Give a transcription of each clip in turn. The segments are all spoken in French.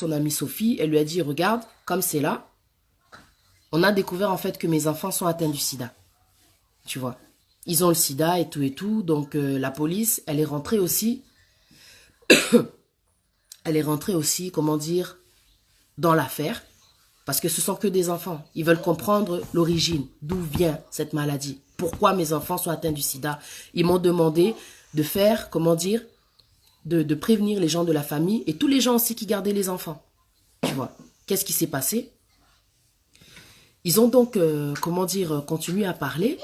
son amie Sophie. Elle lui a dit, regarde, comme c'est là, on a découvert en fait que mes enfants sont atteints du sida. Tu vois. Ils ont le sida et tout et tout. Donc la police, elle est rentrée aussi. Elle est rentrée aussi, comment dire, dans l'affaire. Parce que ce sont que des enfants. Ils veulent comprendre l'origine, d'où vient cette maladie. Pourquoi mes enfants sont atteints du sida. Ils m'ont demandé de faire, comment dire, de prévenir les gens de la famille et tous les gens aussi qui gardaient les enfants. Tu vois. Qu'est-ce qui s'est passé? Ils ont donc, comment dire, continué à parler.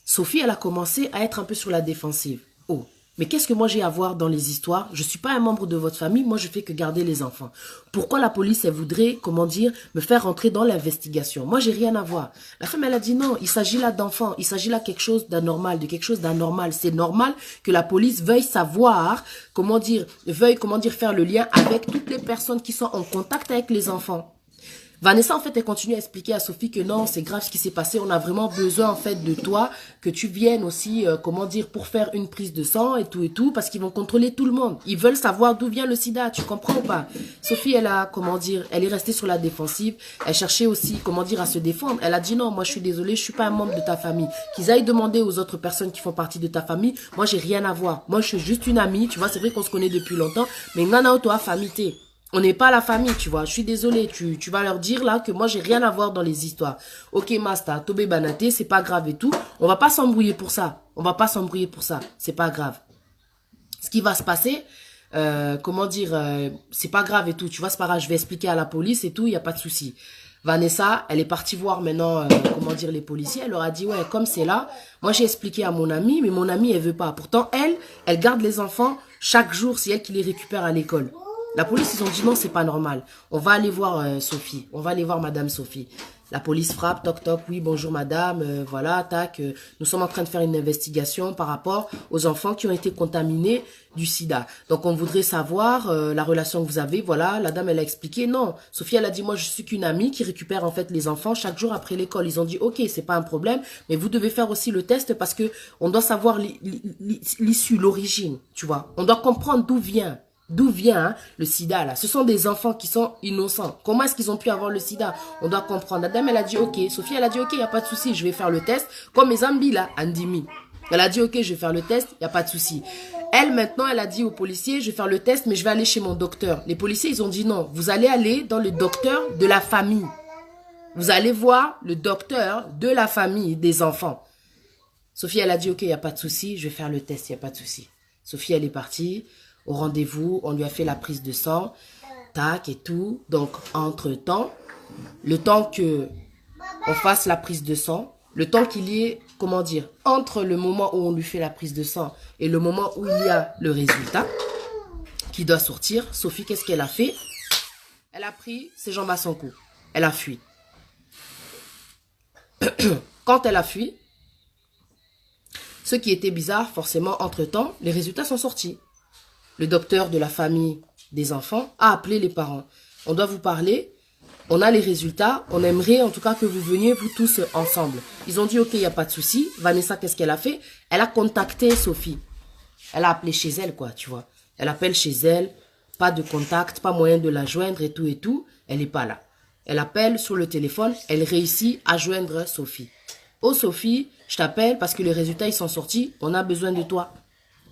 Sophie, elle a commencé à être un peu sur la défensive. Oh, mais qu'est-ce que moi j'ai à voir dans les histoires? Je ne suis pas un membre de votre famille, moi je fais que garder les enfants. Pourquoi la police, elle voudrait, comment dire, me faire rentrer dans l'investigation? Moi, j'ai rien à voir. La femme, elle a dit non, il s'agit là d'enfants, il s'agit là de quelque chose d'anormal, de quelque chose d'anormal. C'est normal que la police veuille savoir, comment dire, faire le lien avec toutes les personnes qui sont en contact avec les enfants. Vanessa, en fait, elle continue à expliquer à Sophie que non, c'est grave ce qui s'est passé. On a vraiment besoin, en fait, de toi, que tu viennes aussi, comment dire, pour faire une prise de sang et tout, parce qu'ils vont contrôler tout le monde. Ils veulent savoir d'où vient le sida, tu comprends ou pas? Sophie, elle a, comment dire, elle est restée sur la défensive. Elle cherchait aussi, comment dire, à se défendre. Elle a dit non, moi, je suis désolée, je suis pas un membre de ta famille. Qu'ils aillent demander aux autres personnes qui font partie de ta famille. Moi, j'ai rien à voir. Moi, je suis juste une amie, tu vois, c'est vrai qu'on se connaît depuis longtemps, mais nana, toi, famille, on n'est pas la famille, tu vois. Je suis désolée, tu vas leur dire là que moi, j'ai rien à voir dans les histoires. Ok, Masta, Tobé Banaté, c'est pas grave et tout. On va pas s'embrouiller pour ça. On va pas s'embrouiller pour ça. C'est pas grave. Ce qui va se passer, comment dire, c'est pas grave et tout. Tu vois, c'est pas grave, je vais expliquer à la police et tout, il n'y a pas de souci. Vanessa, elle est partie voir maintenant, comment dire, les policiers. Elle leur a dit, ouais, comme c'est là, moi j'ai expliqué à mon amie, mais mon amie, elle veut pas. Pourtant, elle garde les enfants chaque jour, c'est elle qui les récupère à l'école. La police, ils ont dit non, c'est pas normal. On va aller voir Sophie. On va aller voir Madame Sophie. La police frappe, toc toc, oui, bonjour madame, voilà, tac. Nous sommes en train de faire une investigation par rapport aux enfants qui ont été contaminés du sida. Donc on voudrait savoir la relation que vous avez, voilà. La dame, elle a expliqué, non. Sophie, elle a dit, moi je suis qu'une amie qui récupère en fait les enfants chaque jour après l'école. Ils ont dit, ok, c'est pas un problème, mais vous devez faire aussi le test parce que on doit savoir l'issue, l'origine, tu vois. On doit comprendre d'où vient. D'où vient le sida là? Ce sont des enfants qui sont innocents. Comment est-ce qu'ils ont pu avoir le sida? On doit comprendre. La dame, elle a dit ok. Sophie, elle a dit ok, il n'y a pas de souci, je vais faire le test. Comme mes amis là, Andimi. Elle a dit ok, je vais faire le test, il n'y a pas de souci. Elle, maintenant, elle a dit aux policiers, je vais faire le test, mais je vais aller chez mon docteur. Les policiers, ils ont dit non, vous allez aller dans le docteur de la famille. Vous allez voir le docteur de la famille des enfants. Sophie, elle a dit ok, il n'y a pas de souci, je vais faire le test, il n'y a pas de souci. Sophie, elle est partie. Au rendez-vous, on lui a fait la prise de sang, tac et tout. Donc, entre-temps, le temps que on fasse la prise de sang, le temps qu'il y ait, comment dire, entre le moment où on lui fait la prise de sang et le moment où il y a le résultat qui doit sortir, Sophie, qu'est-ce qu'elle a fait? Elle a pris ses jambes à son cou. Elle a fui. Quand elle a fui, ce qui était bizarre, forcément, entre-temps, les résultats sont sortis. Le docteur de la famille des enfants a appelé les parents. On doit vous parler, on a les résultats, on aimerait en tout cas que vous veniez vous tous ensemble. Ils ont dit ok, il n'y a pas de souci. Vanessa, qu'est-ce qu'elle a fait? Elle a contacté Sophie. Elle a appelé chez elle, quoi, tu vois. Elle appelle chez elle, pas de contact, pas moyen de la joindre et tout. Elle n'est pas là. Elle appelle sur le téléphone, elle réussit à joindre Sophie. Oh Sophie, je t'appelle parce que les résultats ils sont sortis, on a besoin de toi.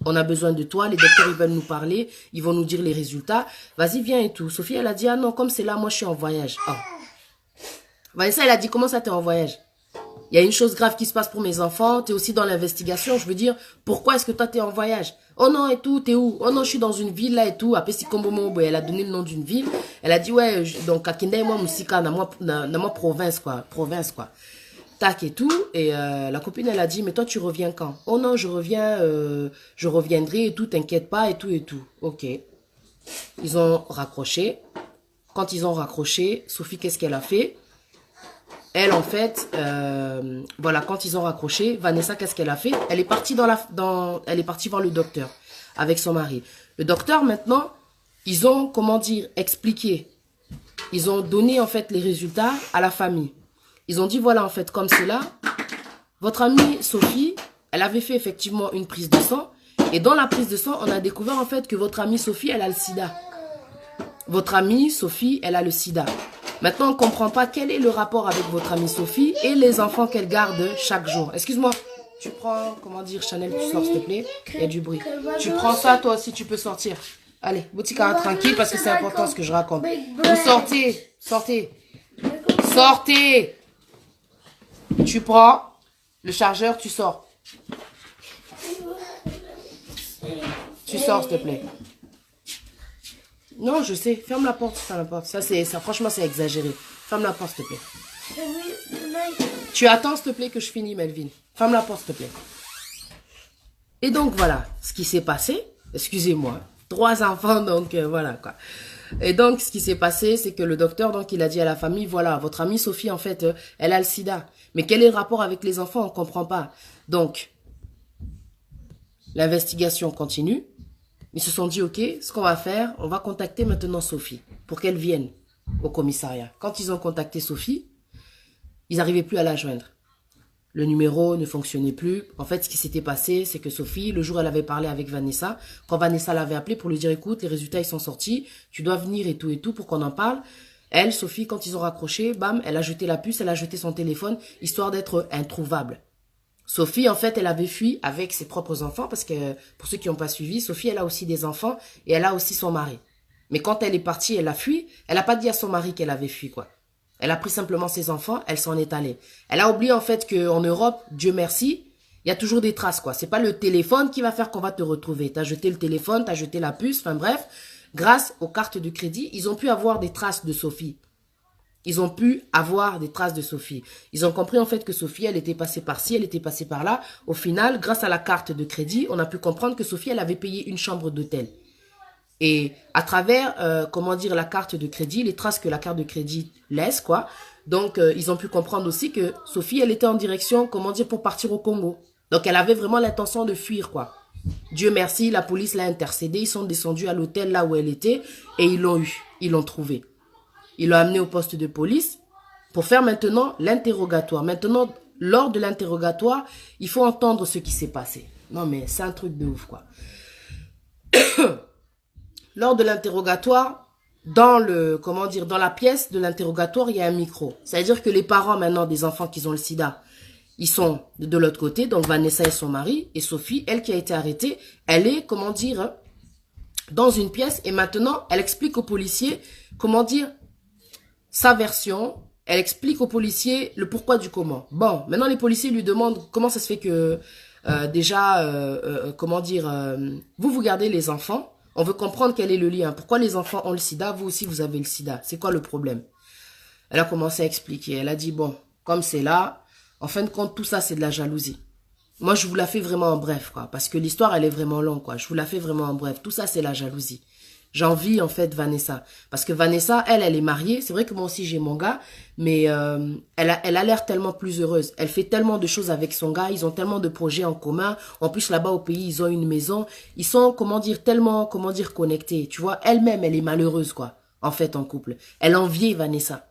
On a besoin de toi, les docteurs ils veulent nous parler, ils vont nous dire les résultats. Vas-y, viens et tout. Sophie, elle a dit, ah non, comme c'est là, moi je suis en voyage. Oh. Vanessa, elle a dit, comment ça t'es en voyage? Il y a une chose grave qui se passe pour mes enfants, t'es aussi dans l'investigation, je veux dire, pourquoi est-ce que toi t'es en voyage? Oh non, et tout, t'es où? Oh non, je suis dans une ville là et tout. Après, elle a donné le nom d'une ville. Elle a dit, ouais, donc, à Kinde, moi, Moussika, dans ma province, quoi. Tac et tout, et la copine elle a dit mais toi tu reviens quand? Oh non je reviendrai et tout, t'inquiète pas et tout, ok. Ils ont raccroché. Quand ils ont raccroché, Sophie qu'est-ce qu'elle a fait? Elle en fait, voilà, quand ils ont raccroché, Vanessa qu'est-ce qu'elle a fait? Elle est partie elle est partie voir le docteur avec son mari. Le docteur maintenant, ils ont comment dire expliqué, ils ont donné en fait les résultats à la famille. Ils ont dit, voilà, en fait, comme c'est là, votre amie Sophie, elle avait fait effectivement une prise de sang. Et dans la prise de sang, on a découvert, en fait, que votre amie Sophie, elle a le sida. votre amie Sophie, elle a le sida. Maintenant, on ne comprend pas quel est le rapport avec votre amie Sophie et les enfants qu'elle garde chaque jour. Excuse-moi, tu prends, comment dire, Chanel, tu sors s'il te plaît. Il y a du bruit. Tu prends ça, toi aussi, tu peux sortir. Allez, Boutika, tranquille, parce que c'est important ce que je raconte. Vous sortez, sortez. Sortez. Tu prends le chargeur, tu sors. Tu sors, s'il te plaît. Non, je sais. Ferme la porte, ferme la porte. Ça, franchement, c'est exagéré. Ferme la porte, s'il te plaît. Tu attends, s'il te plaît, que je finis, Melvin. Ferme la porte, s'il te plaît. Et donc, voilà ce qui s'est passé. Excusez-moi. 3 enfants, donc voilà, quoi. Et donc, ce qui s'est passé, c'est que le docteur, donc, il a dit à la famille, voilà, votre amie Sophie, en fait, elle a le sida. Mais quel est le rapport avec les enfants? On ne comprend pas. Donc, l'investigation continue. Ils se sont dit, ok, ce qu'on va faire, on va contacter maintenant Sophie pour qu'elle vienne au commissariat. Quand ils ont contacté Sophie, ils n'arrivaient plus à la joindre. Le numéro ne fonctionnait plus. En fait, ce qui s'était passé, c'est que Sophie, le jour où elle avait parlé avec Vanessa, quand Vanessa l'avait appelée pour lui dire, écoute, les résultats, ils sont sortis, tu dois venir et tout pour qu'on en parle. Elle, Sophie, quand ils ont raccroché, bam, elle a jeté la puce, elle a jeté son téléphone, histoire d'être introuvable. Sophie, en fait, elle avait fui avec ses propres enfants, parce que, pour ceux qui n'ont pas suivi, Sophie, elle a aussi des enfants, et elle a aussi son mari. Mais quand elle est partie, elle a fui, elle n'a pas dit à son mari qu'elle avait fui, quoi. Elle a pris simplement ses enfants, elle s'en est allée. Elle a oublié en fait qu'en Europe, Dieu merci, il y a toujours des traces, quoi. C'est pas le téléphone qui va faire qu'on va te retrouver. T'as jeté le téléphone, t'as jeté la puce, enfin bref. Grâce aux cartes de crédit, ils ont pu avoir des traces de Sophie. Ils ont pu avoir des traces de Sophie. Ils ont compris en fait que Sophie, elle était passée par-ci, elle était passée par-là. Au final, grâce à la carte de crédit, on a pu comprendre que Sophie, elle avait payé une chambre d'hôtel. Et à travers, comment dire, la carte de crédit, les traces que la carte de crédit laisse, quoi. Donc, ils ont pu comprendre aussi que Sophie, elle était en direction, comment dire, pour partir au Congo. Donc, elle avait vraiment l'intention de fuir, quoi. Dieu merci, la police l'a intercédé. Ils sont descendus à l'hôtel là où elle était et ils l'ont eu. Ils l'ont trouvée. Ils l'ont amenée au poste de police pour faire maintenant l'interrogatoire. Maintenant, lors de l'interrogatoire, il faut entendre ce qui s'est passé. Non, mais c'est un truc de ouf, quoi. Lors de l'interrogatoire, dans la pièce de l'interrogatoire, il y a un micro. C'est-à-dire que les parents maintenant des enfants qui ont le sida, ils sont de l'autre côté, donc Vanessa et son mari, et Sophie, elle qui a été arrêtée, elle est, comment dire, dans une pièce, et maintenant, elle explique aux policiers, comment dire, sa version, elle explique aux policiers le pourquoi du comment. Bon, maintenant les policiers lui demandent comment ça se fait que, vous gardez les enfants. On veut comprendre quel est le lien. Pourquoi les enfants ont le sida, vous aussi vous avez le sida. C'est quoi le problème? Elle a commencé à expliquer. Elle a dit, bon, comme c'est là, en fin de compte, tout ça, c'est de la jalousie. Moi, je vous la fais vraiment en bref, quoi. Parce que l'histoire, elle est vraiment longue, quoi. Je vous la fais vraiment en bref. Tout ça, c'est la jalousie. J'envie, en fait, Vanessa. Parce que Vanessa, elle est mariée. C'est vrai que moi aussi, j'ai mon gars. Mais elle a l'air tellement plus heureuse. Elle fait tellement de choses avec son gars. Ils ont tellement de projets en commun. En plus, là-bas, au pays, ils ont une maison. Ils sont, tellement, connectés. Tu vois, elle-même, elle est malheureuse, quoi. En fait, en couple. Elle enviait Vanessa.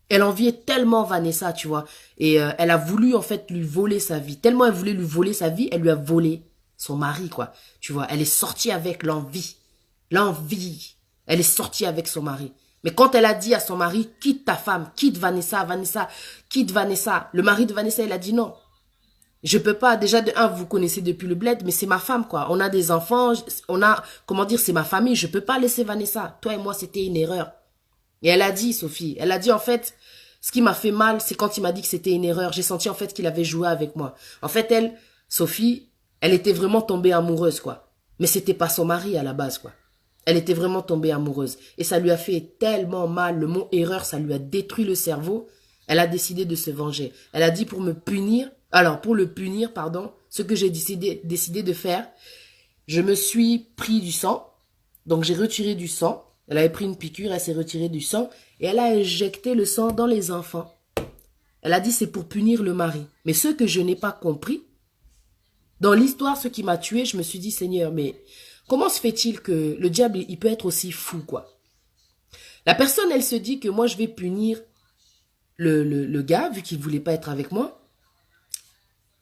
Elle enviait tellement Vanessa, tu vois. Et elle a voulu, en fait, lui voler sa vie. Tellement elle voulait lui voler sa vie, elle lui a volé son mari, quoi. Tu vois, elle est sortie avec l'envie. L'envie. Elle est sortie avec son mari. Mais quand elle a dit à son mari, quitte ta femme, quitte Vanessa, quitte Vanessa. Le mari de Vanessa, il a dit non. Je peux pas. Déjà, de un, vous connaissez depuis le bled, mais c'est ma femme, quoi. On a des enfants, on a, c'est ma famille. Je peux pas laisser Vanessa. Toi et moi, c'était une erreur. Et elle a dit, Sophie, elle a dit, en fait, ce qui m'a fait mal, c'est quand il m'a dit que c'était une erreur. J'ai senti, en fait, qu'il avait joué avec moi. En fait, elle, Sophie, elle était vraiment tombée amoureuse, quoi. Mais c'était pas son mari à la base, quoi. Elle était vraiment tombée amoureuse. Et ça lui a fait tellement mal. Le mot erreur, ça lui a détruit le cerveau. Elle a décidé de se venger. Elle a dit pour le punir, ce que j'ai décidé de faire, je me suis pris du sang. Donc j'ai retiré du sang. Elle avait pris une piqûre, elle s'est retirée du sang. Et elle a injecté le sang dans les enfants. Elle a dit c'est pour punir le mari. Mais ce que je n'ai pas compris, dans l'histoire, ce qui m'a tué, je me suis dit, Seigneur, mais comment se fait-il que le diable, il peut être aussi fou, quoi? La personne, elle se dit que moi, je vais punir le gars, vu qu'il ne voulait pas être avec moi,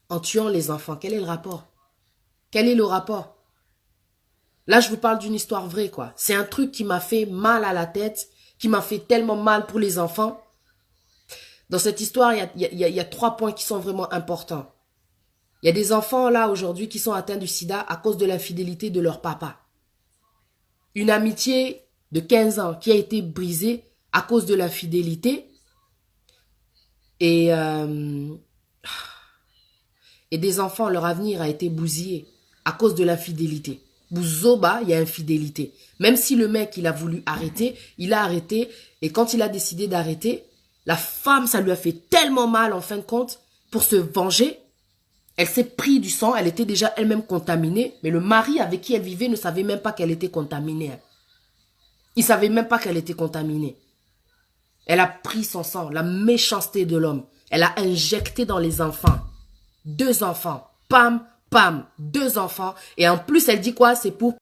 en tuant les enfants. Quel est le rapport? Quel est le rapport? Là, je vous parle d'une histoire vraie, quoi. C'est un truc qui m'a fait mal à la tête, qui m'a fait tellement mal pour les enfants. Dans cette histoire, il y a 3 points qui sont vraiment importants. Il y a des enfants, là, aujourd'hui, qui sont atteints du sida à cause de l'infidélité de leur papa. Une amitié de 15 ans qui a été brisée à cause de l'infidélité. Et des enfants, leur avenir a été bousillé à cause de l'infidélité. Bouzoba, il y a infidélité. Même si le mec, il a voulu arrêter, il a arrêté. Et quand il a décidé d'arrêter, la femme, ça lui a fait tellement mal, en fin de compte, pour se venger. Elle s'est pris du sang, elle était déjà elle-même contaminée. Mais le mari avec qui elle vivait ne savait même pas qu'elle était contaminée. Il ne savait même pas qu'elle était contaminée. Elle a pris son sang, la méchanceté de l'homme. Elle a injecté dans les enfants. 2 enfants. Pam, pam, 2 enfants. Et en plus, elle dit quoi? C'est pour